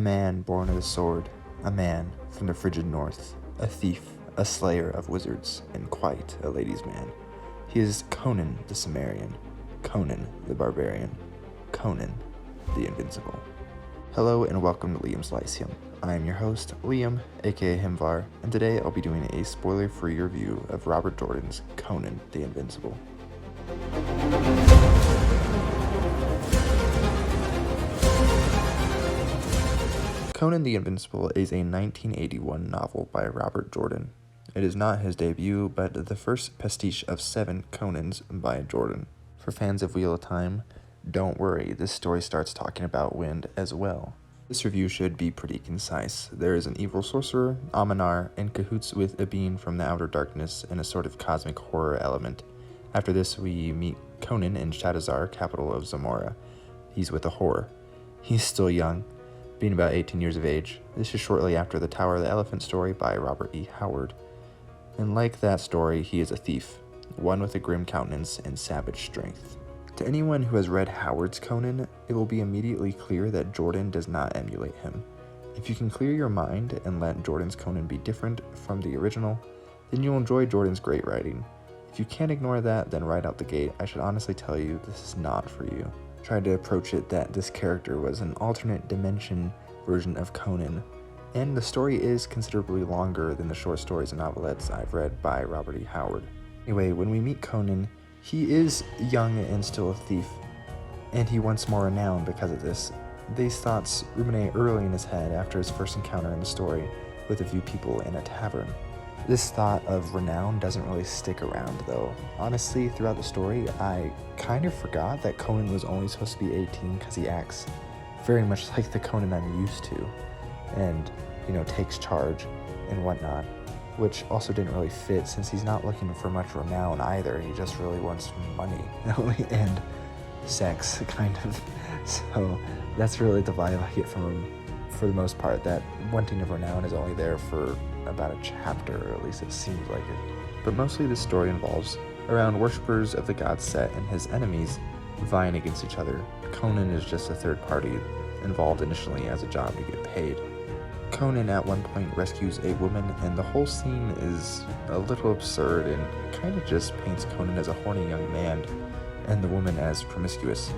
man born of the sword, a man from the frigid north, a thief, a slayer of wizards, and quite a ladies' man. He is Conan the Cimmerian, Conan the Barbarian, Conan the Invincible. Hello and welcome to Liam's Lyceum. I am your host, Liam, aka Himvar, and today I'll be doing a spoiler-free review of Robert Jordan's Conan the Invincible. Conan the Invincible is a 1981 novel by Robert Jordan. It is not his debut, but the first pastiche of 7 Conans by Jordan. For fans of Wheel of Time, don't worry, this story starts talking about wind as well. This review should be pretty concise. There is an evil sorcerer, Aminar, in cahoots with a being from the outer darkness and a sort of cosmic horror element. After this, we meet Conan in Shadazar, capital of Zamora. He's with a whore. He's still young, being about 18 years of age. This is shortly after the Tower of the Elephant story by Robert E. Howard. And like that story, he is a thief, one with a grim countenance and savage strength. To anyone who has read Howard's Conan, it will be immediately clear that Jordan does not emulate him. If you can clear your mind and let Jordan's Conan be different from the original, then you'll enjoy Jordan's great writing. If you can't ignore that, then right out the gate, I should honestly tell you this is not for you. Tried to approach it that this character was an alternate dimension version of Conan, and the story is considerably longer than the short stories and novelettes I've read by Robert E. Howard. Anyway, when we meet Conan, he is young and still a thief, and he wants more renown because of this. These thoughts ruminate early in his head after his first encounter in the story with a few people in a tavern. This thought of renown doesn't really stick around though. Honestly, throughout the story, I kind of forgot that Conan was only supposed to be 18 because he acts very much like the Conan I'm used to, and, takes charge and whatnot, which also didn't really fit since he's not looking for much renown either. He just really wants money and sex, kind of. So that's really the vibe I get from him for the most part, that wanting of renown is only there for about a chapter, or at least it seems like it. But mostly this story involves around worshippers of the god Set and his enemies vying against each other. Conan is just a third party involved initially as a job to get paid. Conan at one point rescues a woman, and the whole scene is a little absurd and kind of just paints Conan as a horny young man and the woman as promiscuous.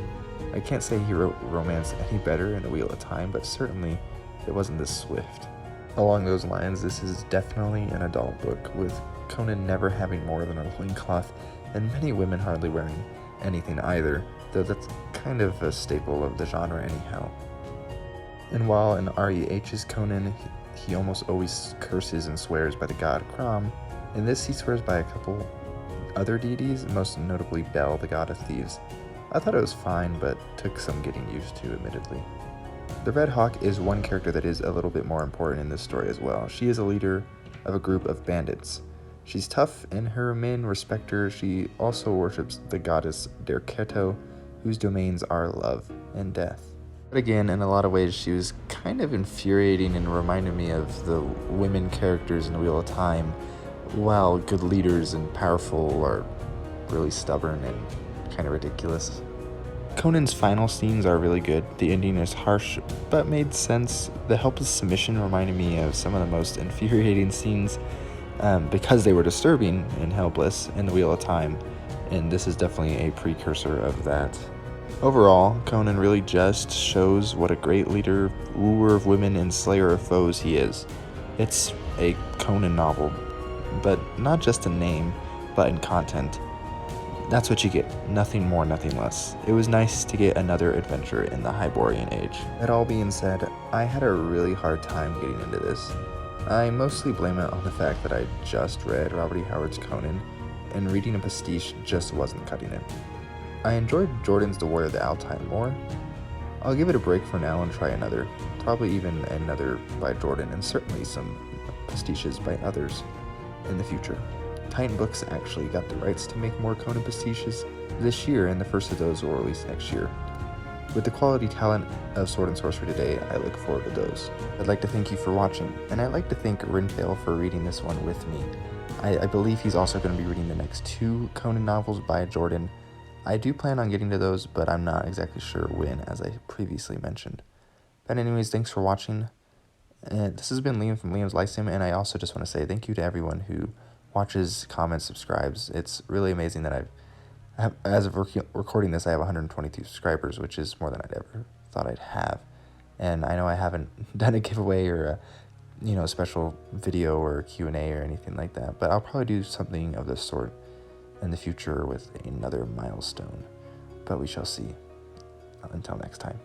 I can't say he wrote romance any better in The Wheel of Time, but certainly it wasn't this swift. Along those lines, this is definitely an adult book, with Conan never having more than a loincloth and many women hardly wearing anything either, though that's kind of a staple of the genre anyhow. And while in REH's Conan, he almost always curses and swears by the god Crom, in this he swears by a couple other deities, most notably Bel, the god of thieves. I thought it was fine, but took some getting used to, admittedly. The Red Hawk is one character that is a little bit more important in this story as well. She is a leader of a group of bandits. She's tough, and her men respect her. She also worships the goddess Derketo, whose domains are love and death. But again, in a lot of ways, she was kind of infuriating and reminded me of the women characters in The Wheel of Time, while good leaders and powerful are really stubborn and kind of ridiculous. Conan's final scenes are really good. The ending is harsh, but made sense. The helpless submission reminded me of some of the most infuriating scenes because they were disturbing and helpless in The Wheel of Time, and this is definitely a precursor of that. Overall, Conan really just shows what a great leader, wooer of women, and slayer of foes he is. It's a Conan novel, but not just in name, but in content. That's what you get, nothing more, nothing less. It was nice to get another adventure in the Hyborian Age. That all being said, I had a really hard time getting into this. I mostly blame it on the fact that I just read Robert E. Howard's Conan, and reading a pastiche just wasn't cutting it. I enjoyed Jordan's The Warrior of the Altai more. I'll give it a break for now and try another, probably even another by Jordan, and certainly some pastiches by others in the future. Titan Books actually got the rights to make more Conan pastiches this year, and the first of those will release next year. With the quality talent of Sword and Sorcery today, I look forward to those. I'd like to thank you for watching, and I'd like to thank Rinfale for reading this one with me. I believe he's also going to be reading the next 2 Conan novels by Jordan. I do plan on getting to those, but I'm not exactly sure when, as I previously mentioned. But anyways, thanks for watching. This has been Liam from Liam's Lyceum, and I also just want to say thank you to everyone who watches, comments, subscribes. It's really amazing that as of recording this, I have 122 subscribers, which is more than I'd ever thought I'd have. And I know I haven't done a giveaway or a special video or Q&A or anything like that, but I'll probably do something of this sort in the future with another milestone. But we shall see. Until next time.